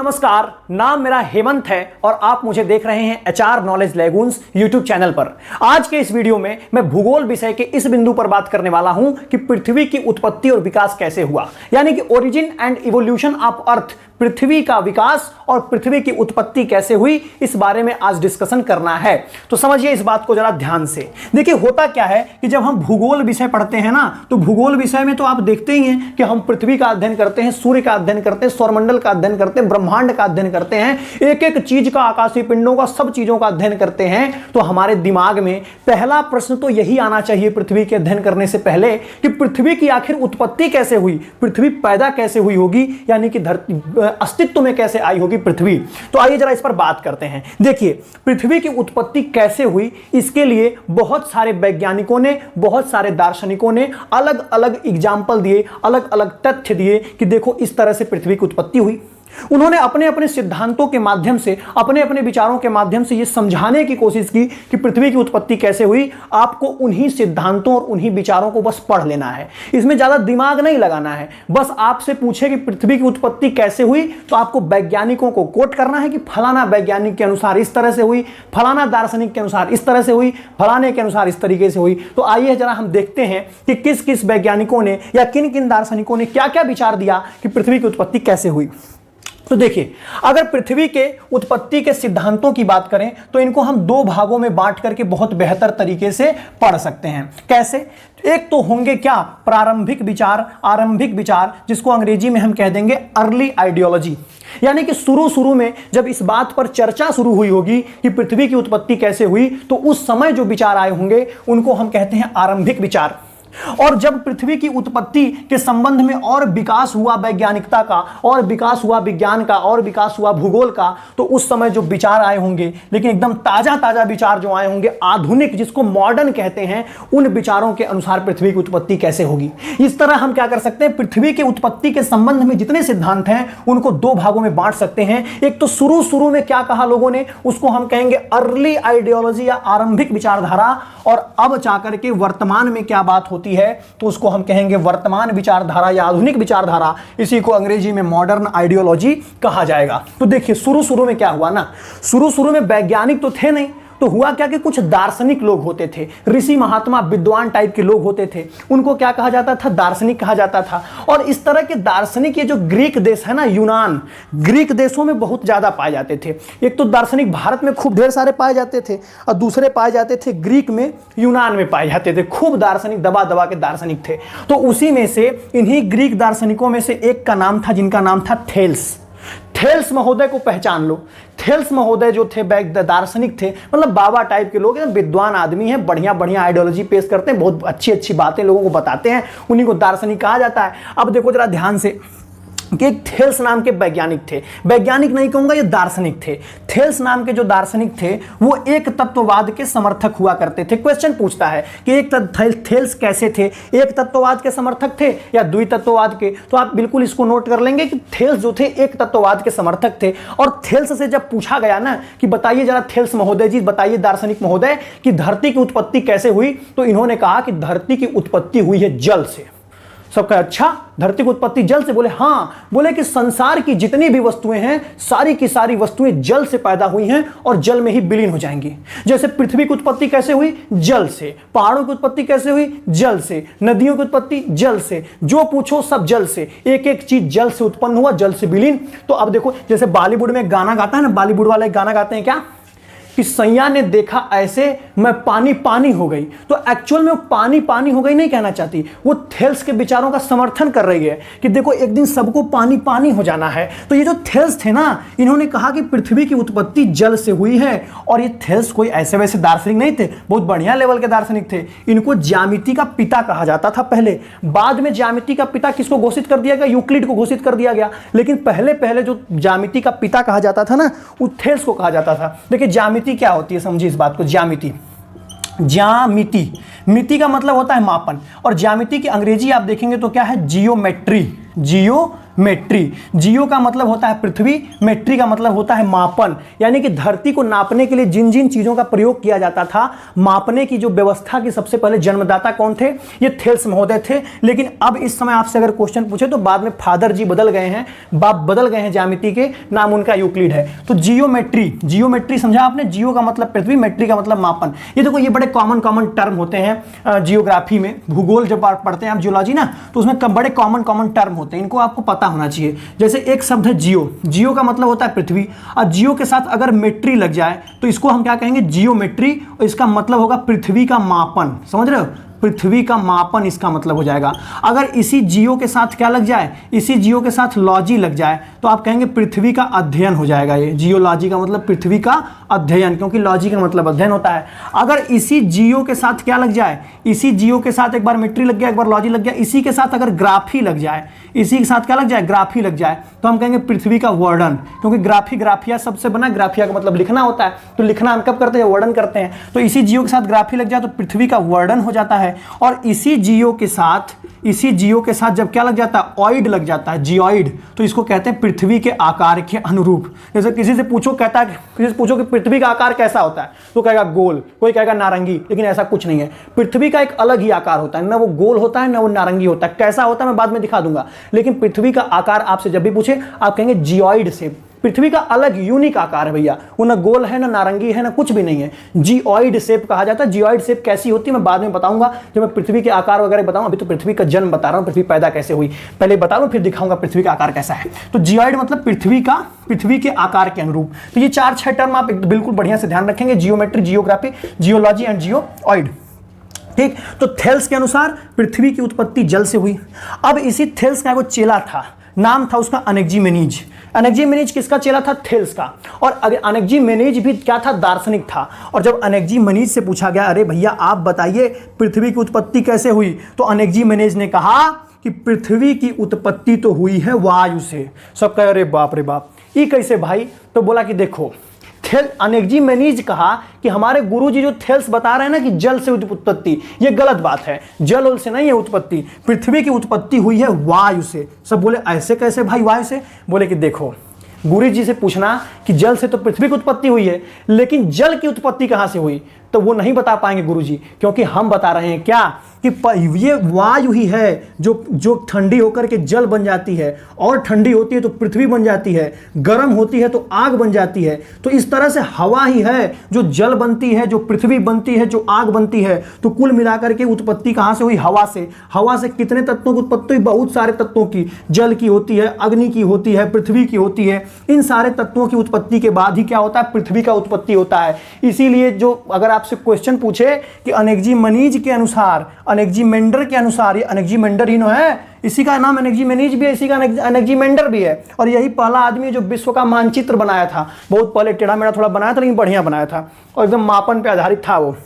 नमस्कार, नाम मेरा हेमंत है और आप मुझे देख रहे हैं HR knowledge lagoons YouTube channel पर। आज के इस वीडियो में मैं भूगोल विषय के इस बिंदु पर बात करने वाला हूं कि पृथ्वी की उत्पत्ति और विकास कैसे हुआ, यानी कि origin and evolution of earth, पृथ्वी का विकास और पृथ्वी की उत्पत्ति कैसे हुई, इस बारे में आज डिस्कशन करना है। तो समझिए इस बात को जरा ध्यान से। देखिए होता क्या है कि जब हम भूगोल विषय पढ़ते हैं ना, तो भूगोल विषय में तो आप देखते ही हैं कि हम पृथ्वी का अध्ययन करते हैं, सूर्य का अध्ययन करते हैं, सौरमंडल का अध्ययन करते हैं, ब्रह्मांड का अध्ययन करते हैं, एक एक चीज का, आकाशीय पिंडों का, सब चीजों का अध्ययन करते हैं। तो हमारे दिमाग में पहला प्रश्न तो यही आना चाहिए पृथ्वी के अध्ययन करने से पहले कि पृथ्वी की आखिर उत्पत्ति कैसे हुई, पृथ्वी पैदा कैसे हुई होगी, यानी कि धरती अस्तित्व में कैसे आई होगी पृथ्वी। तो आइए जरा इस पर बात करते हैं। देखिए पृथ्वी की उत्पत्ति कैसे हुई, इसके लिए बहुत सारे वैज्ञानिकों ने, बहुत सारे दार्शनिकों ने अलग अलग एग्जाम्पल दिए, अलग अलग तथ्य दिए कि देखो इस तरह से पृथ्वी की उत्पत्ति हुई। उन्होंने अपने अपने सिद्धांतों के माध्यम से, अपने अपने विचारों के माध्यम से यह समझाने की कोशिश की कि पृथ्वी की उत्पत्ति कैसे हुई। आपको उन्हीं सिद्धांतों और उन्हीं विचारों को बस पढ़ लेना है, इसमें ज्यादा दिमाग नहीं लगाना है। बस आपसे पूछे कि पृथ्वी की उत्पत्ति कैसे हुई, तो आपको वैज्ञानिकों को कोट करना है कि फलाना वैज्ञानिक के अनुसार इस तरह से हुई, फलाना दार्शनिक के अनुसार इस तरह से हुई, फलाने के अनुसार इस तरीके से हुई। तो आइए जरा हम देखते हैं कि किस किस वैज्ञानिकों ने या किन किन दार्शनिकों ने क्या क्या विचार दिया कि पृथ्वी की उत्पत्ति कैसे हुई। तो देखिए, अगर पृथ्वी के उत्पत्ति के सिद्धांतों की बात करें तो इनको हम दो भागों में बांट करके बहुत बेहतर तरीके से पढ़ सकते हैं। कैसे? एक तो होंगे क्या, प्रारंभिक विचार, आरंभिक विचार, जिसको अंग्रेजी में हम कह देंगे अर्ली आइडियोलॉजी, यानी कि शुरू में जब इस बात पर चर्चा शुरू हुई होगी कि पृथ्वी की उत्पत्ति कैसे हुई, तो उस समय जो विचार आए होंगे उनको हम कहते हैं आरंभिक विचार। और जब पृथ्वी की उत्पत्ति के संबंध में और विकास हुआ वैज्ञानिकता का, और विकास हुआ विज्ञान का, और विकास हुआ भूगोल का, तो उस समय जो विचार आए होंगे, लेकिन एकदम ताजा ताजा विचार जो आए होंगे, आधुनिक, जिसको मॉडर्न कहते हैं, उन विचारों के अनुसार पृथ्वी की उत्पत्ति कैसे होगी। इस तरह हम क्या कर सकते हैं, पृथ्वी की उत्पत्ति के संबंध में जितने सिद्धांत हैं उनको दो भागों में बांट सकते हैं। एक तो शुरू में क्या कहा लोगों ने, उसको हम कहेंगे अर्ली आइडियोलॉजी या आरंभिक विचारधारा, और अब जाकर के वर्तमान में क्या बात होती है तो उसको हम कहेंगे वर्तमान विचारधारा या आधुनिक विचारधारा। इसी को अंग्रेजी में मॉडर्न आइडियोलॉजी कहा जाएगा। तो देखिए शुरू में क्या हुआ ना, शुरू में वैज्ञानिक तो थे नहीं, तो हुआ क्या कि कुछ दार्शनिक लोग होते थे, ऋषि महात्मा विद्वान टाइप के लोग होते थे, उनको क्या कहा जाता था, दार्शनिक कहा जाता था। और इस तरह के दार्शनिक, ये जो ग्रीक देश है ना, यूनान, ग्रीक देशों में बहुत ज्यादा पाए जाते थे। एक तो दार्शनिक भारत में खूब ढेर सारे पाए जाते थे, और दूसरे पाए जाते थे ग्रीक में, यूनान में पाए जाते थे। खूब दार्शनिक, दबा दबा के दार्शनिक थे। तो उसी में से, इन्हीं ग्रीक दार्शनिकों में से एक का नाम था, जिनका नाम था थेल्स। थेल्स महोदय को पहचान लो। थेल्स महोदय जो थे दार्शनिक थे, मतलब बाबा टाइप के लोग हैं, विद्वान आदमी हैं, बढ़िया बढ़िया आइडियोलॉजी पेश करते हैं, बहुत अच्छी अच्छी बातें लोगों को बताते हैं, उन्हीं को दार्शनिक कहा जाता है। अब देखो जरा ध्यान से कि एक थेल्स नाम के वैज्ञानिक थे, वैज्ञानिक नहीं कहूंगा, ये दार्शनिक थे। थेल्स नाम के जो दार्शनिक थे वो एक तत्ववाद के समर्थक हुआ करते थे। क्वेश्चन पूछता है कि एक थेल्स कैसे थे, एक तत्ववाद के समर्थक थे या द्वितत्ववाद के? तो आप बिल्कुल इसको नोट कर लेंगे कि थेल्स जो थे एक तत्ववाद के समर्थक थे। और थेल्स से जब पूछा गया ना कि बताइए जरा थेल्स महोदय जी, बताइए दार्शनिक महोदय कि धरती की उत्पत्ति कैसे हुई, तो इन्होंने कहा कि धरती की उत्पत्ति हुई है जल से। सबका अच्छा, धरती की उत्पत्ति जल से? बोले हाँ। बोले कि संसार की जितनी भी वस्तुएं हैं, सारी की सारी वस्तुएं जल से पैदा हुई हैं और जल में ही विलीन हो जाएंगी। जैसे पृथ्वी की उत्पत्ति कैसे हुई, जल से। पहाड़ों की उत्पत्ति कैसे हुई, जल से। नदियों की उत्पत्ति जल से। जो पूछो सब जल से, एक एक चीज जल से उत्पन्न हुआ, जल से विलीन। तो अब देखो, जैसे बॉलीवुड में गाना गाता है ना, बॉलीवुड वाले गाना गाते हैं क्या कि सैया ने देखा ऐसे मैं पानी पानी हो गई। तो एक्चुअल में वो पानी पानी हो गई नहीं कहना चाहती, वो थेल्स के विचारों का समर्थन कर रही है कि देखो एक दिन सबको पानी पानी हो जाना है। तो ये जो थेल्स थे ना, इन्होंने कहा कि पृथ्वी की उत्पत्ति जल से हुई है। और ये थेल्स कोई ऐसे वैसे दार्शनिक नहीं थे, बहुत बढ़िया लेवल के दार्शनिक थे। इनको ज्यामिति का पिता कहा जाता था पहले, बाद में ज्यामिति का पिता किसको घोषित कर दिया गया, यूक्लिड को घोषित कर दिया गया। लेकिन पहले जो ज्यामिति का पिता कहा जाता था ना, वो थेल्स को कहा जाता था। देखिए ज्यामिति क्या होती है, समझिए इस बात को। ज्यामिति, मिति का मतलब होता है मापन, और ज्यामिति की अंग्रेजी आप देखेंगे तो क्या है, जियोमेट्री। मेट्री। जियो का मतलब होता है पृथ्वी, मेट्री का मतलब होता है मापन, यानी कि धरती को नापने के लिए जिन जिन चीजों का प्रयोग किया जाता था, मापने की जो व्यवस्था की सबसे पहले जन्मदाता कौन थे? ये थेल्स महोदय थे। लेकिन अब इस समय आपसे अगर क्वेश्चन पूछे तो बाद में फादर जी बदल गए हैं, बाप बदल गए हैं, ज्यामिति के नाम उनका यूक्लिड है। तो जियोमेट्री, जियोमेट्री समझा आपने? जियो का मतलब पृथ्वी, मेट्री का मतलब मापन। ये देखो, ये बड़े कॉमन टर्म होते हैं जियोग्राफी में, भूगोल जब पढ़ते हैं आप जियोलॉजी ना, तो उसमें बड़े कॉमन टर्म होते हैं, इनको आपको पता होना चाहिए। जैसे एक शब्द है जियो, जियो का मतलब होता है पृथ्वी, और जियो के साथ अगर मेट्री लग जाए तो इसको हम क्या कहेंगे? जियोमेट्री, और इसका मतलब होगा पृथ्वी का मापन। समझ रहे हो? पृथ्वी का मापन इसका मतलब हो जाएगा। अगर इसी जियो के साथ क्या लग जाए? इसी जियो के साथ लॉजी लग जाए तो आप कहेंगे पृथ्वी का अध्ययन हो जाएगा। ये जियोलॉजी का मतलब पृथ्वी का अध्ययन, क्योंकि लॉजी का मतलब अध्ययन होता है। अगर इसी जियो के साथ क्या लग जाए? इसी जियो के साथ एक बार मेट्री लग गया, एक बार लॉजी लग गया, इसी के साथ अगर ग्राफी लग जाए, इसी के साथ क्या लग जाए? ग्राफी लग जाए, तो हम कहेंगे पृथ्वी का वर्णन, क्योंकि ग्राफी, ग्राफिया सबसे बना, ग्राफिया का मतलब लिखना होता है, तो लिखना हम कब करते हैं? वर्णन करते हैं। तो इसी जियो के साथ ग्राफी लग जाए तो पृथ्वी का वर्णन हो जाता है। और इसी जियो के साथ जब क्या लग जाता है? ऑइड लग जाता है, जियोइड, तो इसको कहते हैं पृथ्वी के आकार के अनुरूप। जैसे किसी से पूछो, कहता है, किसी से पूछो कि पृथ्वी का आकार कैसा होता है, तो कहेगा गोल, कोई कहेगा नारंगी, लेकिन ऐसा कुछ नहीं है। पृथ्वी का एक अलग ही आकार होता है, ना वो गोल होता है ना वो नारंगी होता है। कैसा होता है मैं बाद में दिखा दूंगा, लेकिन पृथ्वी का आकार आपसे जब भी पूछे आप कहेंगे जियोइड शेप। पृथ्वी का अलग यूनिक आकार है भैया, वो ना गोल है ना नारंगी है ना कुछ भी नहीं है, जियोइड शेप कहा जाता है। जियोइड शेप कैसी होती है मैं बाद में बताऊंगा, जब मैं पृथ्वी के आकार वगैरह बताऊंगा। अभी तो पृथ्वी का जन्म बता रहा हूं, पृथ्वी पैदा कैसे हुई पहले बता रहा हूं, फिर दिखाऊंगा पृथ्वी का आकार कैसा है। तो जियोइड मतलब पृथ्वी के आकार के अनुरूप। तो ये 4-6 टर्म आप बिल्कुल बढ़िया से ध्यान रखेंगे, geometry, geography, geology and geoid. ठीक, तो थेल्स के अनुसार पृथ्वी की उत्पत्ति जल से हुई। अब इसी थेल्स का वो चेला था, नाम था उसका अनेक्जिमेनीज। अनेक्जिमेनीज किसका चेला था? थेल्स का। और अनेक्जिमेनीज भी क्या था? दार्शनिक था। और जब अनेक्जिमेनीज से पूछा गया, अरे भैया आप बताइए पृथ्वी की उत्पत्ति कैसे हुई, तो अनेक्जिमेनीज ने कहा कि पृथ्वी की उत्पत्ति तो हुई है वायु से। सब कहे अरे बाप रे बाप, ये कैसे भाई? तो बोला कि देखो, अनेक्जिमेनीज कहा कि हमारे गुरुजी जो थेल्स बता रहे हैं ना कि जल से उत्पत्ति, ये गलत बात है, जल से नहीं है उत्पत्ति, पृथ्वी की उत्पत्ति हुई है वायु से। सब बोले ऐसे कैसे भाई वायु से? बोले कि देखो, गुरु जी से पूछना कि जल से तो पृथ्वी की उत्पत्ति हुई है, लेकिन जल की उत्पत्ति कहां से हुई, तो वो नहीं बता पाएंगे गुरुजी, क्योंकि हम बता रहे हैं क्या कि ये वायु ही है जो ठंडी होकर के जल बन जाती है, और ठंडी होती है तो पृथ्वी बन जाती है, गर्म होती है तो आग बन जाती है। तो इस तरह से हवा ही है जो जल बनती है, जो पृथ्वी बनती है, जो आग बनती है। तो कुल मिलाकर के उत्पत्ति कहां से हुई? हवा से। हवा से कितने तत्वों की उत्पत्ति हुई? बहुत सारे तत्वों की। जल की होती है, अग्नि की होती है, पृथ्वी की होती है। इन सारे तत्वों की उत्पत्ति के बाद ही क्या होता है? पृथ्वी का उत्पत्ति होता है। इसीलिए जो अगर आपसे क्वेश्चन पूछे कि अनेक्जिमेनीज के अनुसार, अनेक्जिमेंडर के अनुसार, ये अनेक्जिमेंडर ही है, इसी का नाम अनेक्जिमेनीज भी है, इसी का अनेक्जिमेंडर भी है। और यही पहला आदमी है जो विश्व का मानचित्र बनाया था। बहुत पहले टेढ़ा मेढ़ा थोड़ा बनाया था, लेकिन बढ़िया बनाया था और एकदम मापन पे आधारित था वो।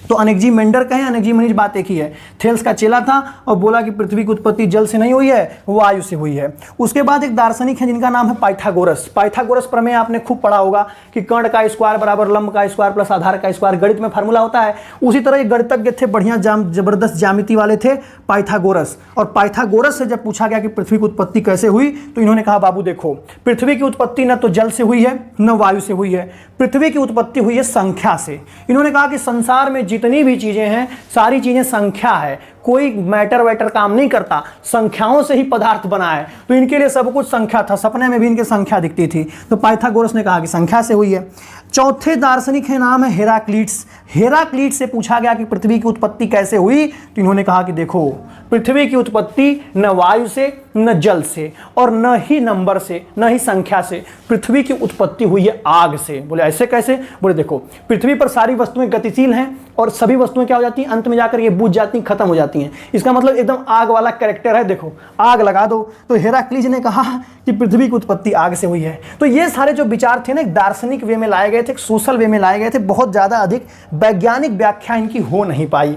तो अनेक्जिमेंडर कहें, अनेक्जिमेनीज बात एक ही है। थेल्स का चेला था और बोला कि पृथ्वी की उत्पत्ति जल से नहीं हुई है, वायु से हुई है। उसके बाद एक दार्शनिक है जिनका नाम है पाइथागोरस। पाइथागोरस प्रमेय आपने खूब पढ़ा होगा कि कर्ण का स्क्वायर बराबर लंब का स्क्वायर प्लस आधार का स्क्वायर, गणित में फार्मूला होता है। उसी तरह एक गणितज्ञ थे, बढ़िया जबरदस्त ज्यामिति वाले थे, पाइथागोरस। और पाइथागोरस से जब पूछा गया कि पृथ्वी की उत्पत्ति कैसे हुई, तो इन्होंने कहा बाबू देखो, पृथ्वी की उत्पत्ति न तो जल से हुई है न वायु से हुई है, पृथ्वी की उत्पत्ति हुई है संख्या से। इन्होंने कहा कि संसार में जितनी भी चीजें हैं सारी चीजें संख्या है, कोई मैटर वैटर काम नहीं करता, संख्याओं से ही पदार्थ बना है। तो इनके लिए सब कुछ संख्या था, सपने में भी इनके संख्या दिखती थी। तो पाइथागोरस ने कहा कि संख्या से हुई है। चौथे दार्शनिक है, नाम है हेराक्लीट्स। हेराक्लीट्स से पूछा गया कि पृथ्वी की उत्पत्ति कैसे हुई, तो इन्होंने कहा कि देखो, पृथ्वी की उत्पत्ति न वायु से न जल से और न ही नंबर से न ही संख्या से, पृथ्वी की उत्पत्ति हुई है आग से। बोले ऐसे कैसे? बोले देखो, पृथ्वी पर सारी वस्तुएं गतिशील हैं और सभी वस्तुएं क्या हो जाती हैं, अंत में जाकर ये बुझ जाती हैं, खत्म हो जाती हैं। इसका मतलब एकदम आग वाला कैरेक्टर है, देखो आग लगा दो। तो हेराक्लीज ने कहा कि पृथ्वी की उत्पत्ति आग से हुई है। तो ये सारे जो विचार थे ना, एक दार्शनिक वे में लाए गए थे, सोशल वे में लाए गए थे, बहुत ज्यादा अधिक वैज्ञानिक व्याख्या इनकी हो नहीं पाई।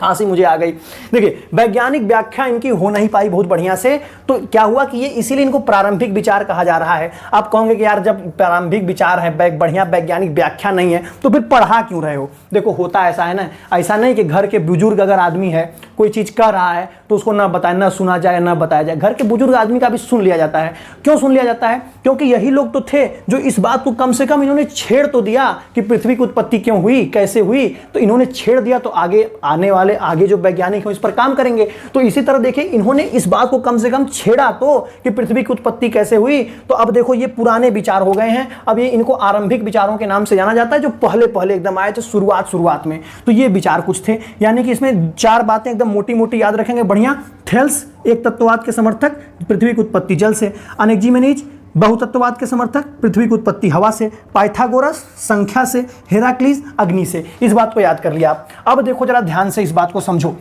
खांसी मुझे आ गई। देखिए, वैज्ञानिक व्याख्या इनकी हो नहीं पाई बहुत बढ़िया से। तो क्या हुआ कि ये इसीलिए इनको प्रारंभिक विचार कहा जा रहा है। आप कहोगे कि यार जब प्रारंभिक विचार है, बढ़िया वैज्ञानिक व्याख्या नहीं है, तो फिर पढ़ा क्यों रहे हो? देखो होता ऐसा है ना, ऐसा नहीं कि घर के बुजुर्ग अगर आदमी है, कोई चीज कह रहा है तो उसको ना बताया, ना सुना जाए, ना बताया जाए। घर के बुजुर्ग आदमी का भी सुन लिया जाता है। क्यों सुन लिया जाता है? क्योंकि यही लोग तो थे जो इस बात को कम से कम इन्होंने छेड़ तो दिया कि पृथ्वी की उत्पत्ति क्यों हुई, कैसे हुई। तो इन्होंने छेड़ दिया तो आगे आने वाले आगे जो वैज्ञानिक हैं इस पर काम करेंगे। तो इसी तरह देखिए, इन्होंने इस बात को कम से कम छेड़ा तो कि पृथ्वी की उत्पत्ति कैसे हुई। तो अब देखो ये पुराने विचार हो गए हैं। अब ये इनको आरंभिक विचारों के नाम से जाना जाता है, जो पहले पहले एकदम आए थे शुरुआत में। तो ये विचार कुछ थे, यानी कि इसमें 4 बातें एकदम मोटी मोटी याद रखेंगे, बढ़िया। थेल्स एक तत्ववाद के समर्थक, पृथ्वी की उत्पत्ति जल से। अनैक्सिमेनीज बहुतत्ववाद के समर्थक, पृथ्वी की उत्पत्ति हवा से। पाइथागोरस संख्या से। हेराक्लीज अग्नि से। इस बात को याद कर लिया आप। अब देखो जरा ध्यान से इस बात को समझो।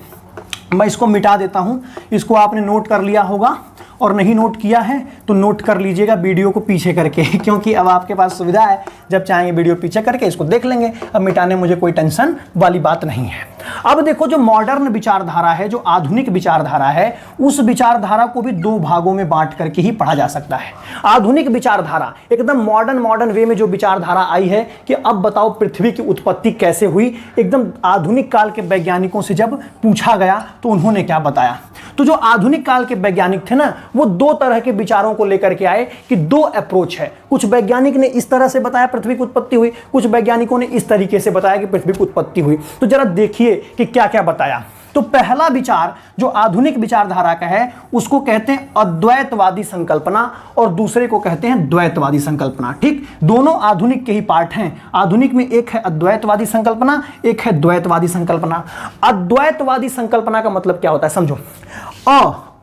मैं इसको मिटा देता हूं, इसको आपने नोट कर लिया होगा, और नहीं नोट किया है तो नोट कर लीजिएगा वीडियो को पीछे करके, क्योंकि अब आपके पास सुविधा है, जब चाहेंगे वीडियो पीछे करके इसको देख लेंगे। अब मिटाने मुझे कोई टेंशन वाली बात नहीं है। अब देखो, जो मॉडर्न विचारधारा है, जो आधुनिक विचारधारा है, उस विचारधारा को भी 2 भागों में बांट करके ही पढ़ा जा सकता है। आधुनिक विचारधारा एकदम मॉडर्न वे में जो विचारधारा आई है कि अब बताओ पृथ्वी की उत्पत्ति कैसे हुई, एकदम आधुनिक काल के वैज्ञानिकों से जब पूछा गया तो उन्होंने क्या बताया। तो जो आधुनिक काल के वैज्ञानिक थे ना, वो 2 तरह के विचारों को लेकर के आए कि 2 अप्रोच है। कुछ वैज्ञानिक ने इस तरह से बताया पृथ्वी की उत्पत्ति हुई, कुछ वैज्ञानिकों ने इस तरीके से बताया कि पृथ्वी की उत्पत्ति हुई। तो जरा देखिए कि क्या क्या बताया। तो पहला विचार जो आधुनिक विचारधारा का है, उसको कहते हैं अद्वैतवादी संकल्पना, और दूसरे को कहते हैं द्वैतवादी संकल्पना। ठीक, दोनों आधुनिक के ही पार्ट हैं। आधुनिक में एक है अद्वैतवादी संकल्पना, एक है द्वैतवादी संकल्पना। अद्वैतवादी संकल्पना का मतलब क्या होता है, समझो।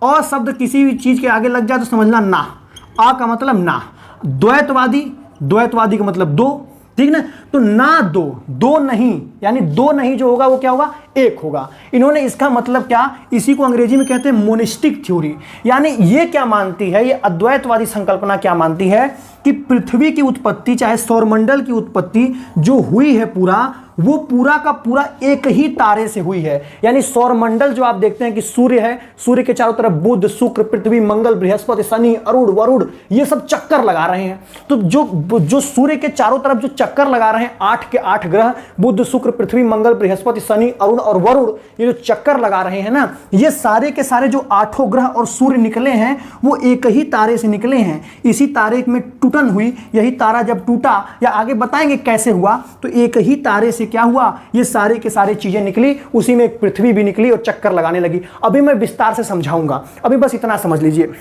अ शब्द किसी भी चीज के आगे लग जाए तो समझना ना। आ का मतलब ना। द्वैतवादी का मतलब 2, ठीक ना। तो ना 2 नहीं, यानी 2 नहीं जो होगा वो क्या होगा, 1 होगा। इन्होंने इसका मतलब क्या, इसी को अंग्रेजी में कहते हैं मोनिस्टिक थ्योरी। यानी ये क्या मानती है, ये अद्वैतवादी संकल्पना क्या मानती है कि पृथ्वी की उत्पत्ति, चाहे सौरमंडल की उत्पत्ति जो हुई है पूरा, वो पूरा का पूरा एक ही तारे से हुई है। यानी सौरमंडल जो आप देखते हैं कि सूर्य है, सूर्य के चारों तरफ बुध, शुक्र, पृथ्वी, मंगल, बृहस्पति, शनि, अरुण, वरुण, ये सब चक्कर लगा रहे हैं। तो जो सूर्य के चारों तरफ जो चक्कर लगा रहे हैं, 8 के 8 ग्रह, बुध, शुक्र, पृथ्वी, मंगल, बृहस्पति, शनि, अरुण और वरुण, ये जो चक्कर लगा रहे हैं ना, ये सारे के सारे जो 8 ग्रह और सूर्य निकले हैं, वो एक ही तारे से निकले हैं। इसी तारे में टूटन हुई, यही तारा जब टूटा, या आगे बताएंगे कैसे हुआ, तो एक ही तारे से क्या हुआ, ये सारे के सारे चीजें निकली, उसी में एक पृथ्वी भी निकली और चक्कर लगाने लगी। अभी मैं विस्तार से समझाऊंगा, अभी बस इतना समझ लीजिए।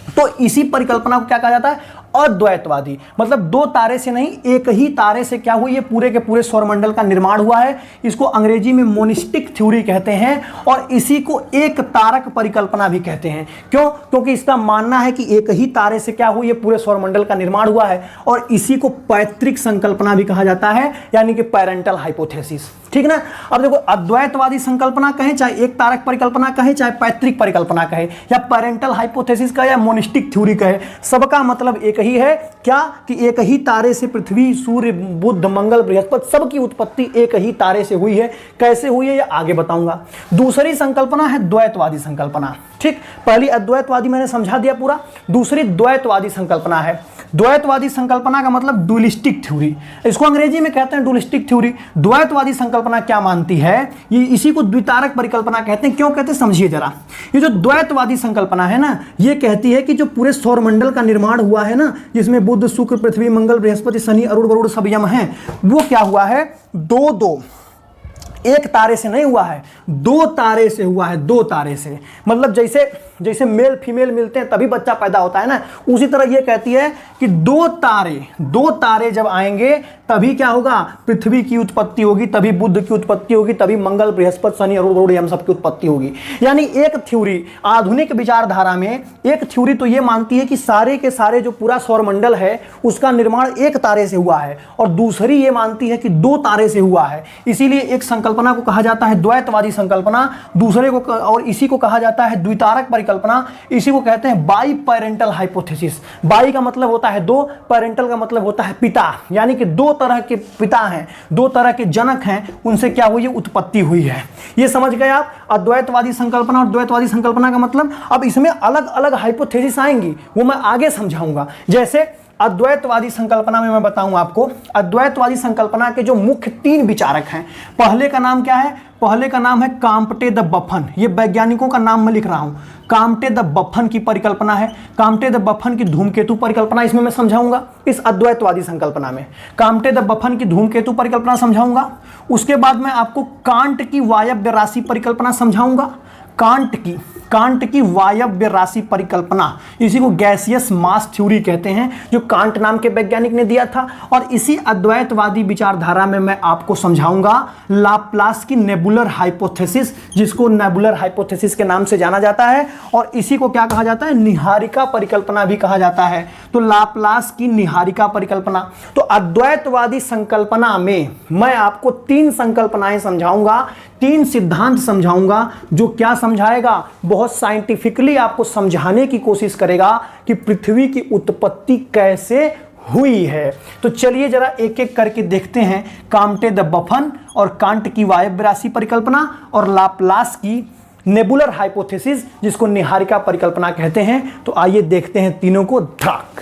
तो इसी परिकल्पना को क्या कहा जाता है, अद्वैतवादी। मतलब 2 तारे से नहीं, एक ही तारे से क्या हुई, ये पूरे के पूरे सौरमंडल का निर्माण हुआ है। इसको अंग्रेजी में मोनिस्टिक थ्योरी कहते हैं, और इसी को एक तारक परिकल्पना भी कहते हैं। क्यों? क्योंकि इसका मानना है कि एक ही तारे से क्या हुई, ये पूरे सौरमंडल का निर्माण हुआ है। और इसी को पैतृक संकल्पना भी कहा जाता है, यानी कि पेरेंटल हाइपोथेसिस। ठीक ना। अब देखो, अद्वैतवादी संकल्पना कहें, चाहे एक तारक परिकल्पना कहें, चाहे पैतृक परिकल्पना कहे, या पेरेंटल हाइपोथेसिस कहे, या मोनिस्टिक थ्योरी कहे, सबका मतलब एक ही है। क्या? कि एक ही तारे से पृथ्वी, सूर्य, बुध, मंगल, बृहस्पति, सबकी उत्पत्ति एक ही तारे से हुई है। कैसे हुई है ये आगे बताऊंगा। दूसरी संकल्पना है द्वैतवादी संकल्पना। ठीक, पहली अद्वैतवादी मैंने समझा दिया पूरा, दूसरी द्वैतवादी संकल्पना है। द्वैतवादी संकल्पना का मतलब डुअलिस्टिक थ्योरी, इसको अंग्रेजी में कहते हैं डुअलिस्टिक थ्योरी। द्वैतवादी संकल्पना क्या मानती है, ये इसी को द्वितारक परिकल्पना कहते हैं। क्यों कहते हैं समझिए जरा। ये जो द्वैतवादी संकल्पना है ना, ये कहती है कि जो पूरे सौरमंडल का निर्माण हुआ है ना, जिसमें बुध, शुक्र, पृथ्वी, मंगल, बृहस्पति, शनि, अरुण, वरुण सब यम हैं, वो क्या हुआ है, 2-2, एक तारे से नहीं हुआ है, 2 तारे से हुआ है। 2 तारे से मतलब जैसे मेल फीमेल मिलते हैं तभी बच्चा पैदा होता है ना, उसी तरह ये कहती है कि 2 तारे जब आएंगे तभी क्या होगा, पृथ्वी की उत्पत्ति होगी, तभी बुध की उत्पत्ति होगी, तभी मंगल, बृहस्पति, शनि, अरुण, वरुण हम सबकी उत्पत्ति होगी। यानी एक थ्योरी, आधुनिक विचारधारा में एक थ्योरी तो ये मानती है कि सारे के सारे जो पूरा सौरमंडल है उसका निर्माण एक तारे से हुआ है, और दूसरी ये मानती है कि 2 तारे से हुआ है। इसीलिए एक संकल्पना को कहा जाता है द्वैतवादी संकल्पना, दूसरे को और इसी को कहा जाता है द्वितारक परिकल्पना। इसी को कहते हैं बाई पेरेंटल हाइपोथेसिस। बाई का मतलब होता है 2, पेरेंटल का मतलब होता है पिता, यानी कि 2 तरह के पिता हैं, 2 तरह के जनक हैं, उनसे क्या हुई है, उत्पत्ति हुई है। ये समझ गए आप, अद्वैतवादी संकल्पना और द्वैतवादी संकल्पना का मतलब। अब इसमें अलग अलग हाइपोथेसिस आएंगी, वो मैं आगे समझाऊंगा। जैसे अद्वैतवादी संकल्पना में मैं बताऊं आपको, अद्वैतवादी संकल्पना के जो मुख्य 3 विचारक हैं, पहले का नाम क्या है, पहले का नाम है काम्पटे द बफन, ये वैज्ञानिकों का नाम मैं लिख रहा हूं। काम्पटे द बफन की परिकल्पना है, काम्पटे द बफन की धूमकेतु परिकल्पना इसमें मैं समझाऊंगा, इस अद्वैतवादी संकल्पना में काम्पटे द बफन की धूमकेतु परिकल्पना समझाऊंगा। उसके बाद मैं आपको कांट की वायव्य राशि परिकल्पना समझाऊंगा, कांट की वायव्य राशि परिकल्पना, इसी को गैसियस मास थ्योरी कहते हैं, जो कांट नाम के वैज्ञानिक ने दिया था। और इसी अद्वैतवादी विचारधारा में मैं आपको समझाऊंगा लाप्लास की नेबुलर हाइपोथेसिस, जिसको नेबुलर हाइपोथेसिस के नाम से जाना जाता है, और इसी को क्या कहा जाता है, निहारिका परिकल्पना भी कहा जाता है। तो लाप्लास की निहारिका परिकल्पना। तो अद्वैतवादी संकल्पना में मैं आपको 3 संकल्पनाएं समझाऊंगा, 3 सिद्धांत समझाऊंगा, जो क्या समझाएगा, बहुत साइंटिफिकली आपको समझाने की कोशिश करेगा कि पृथ्वी की उत्पत्ति कैसे हुई है। तो चलिए जरा एक एक करके देखते हैं, काम्पटे द बफन और कांट की वायव्य राशि परिकल्पना और लाप्लास की नेबुलर हाइपोथेसिस, जिसको निहारिका परिकल्पना कहते हैं। तो आइए देखते हैं तीनों को। धड़ाक।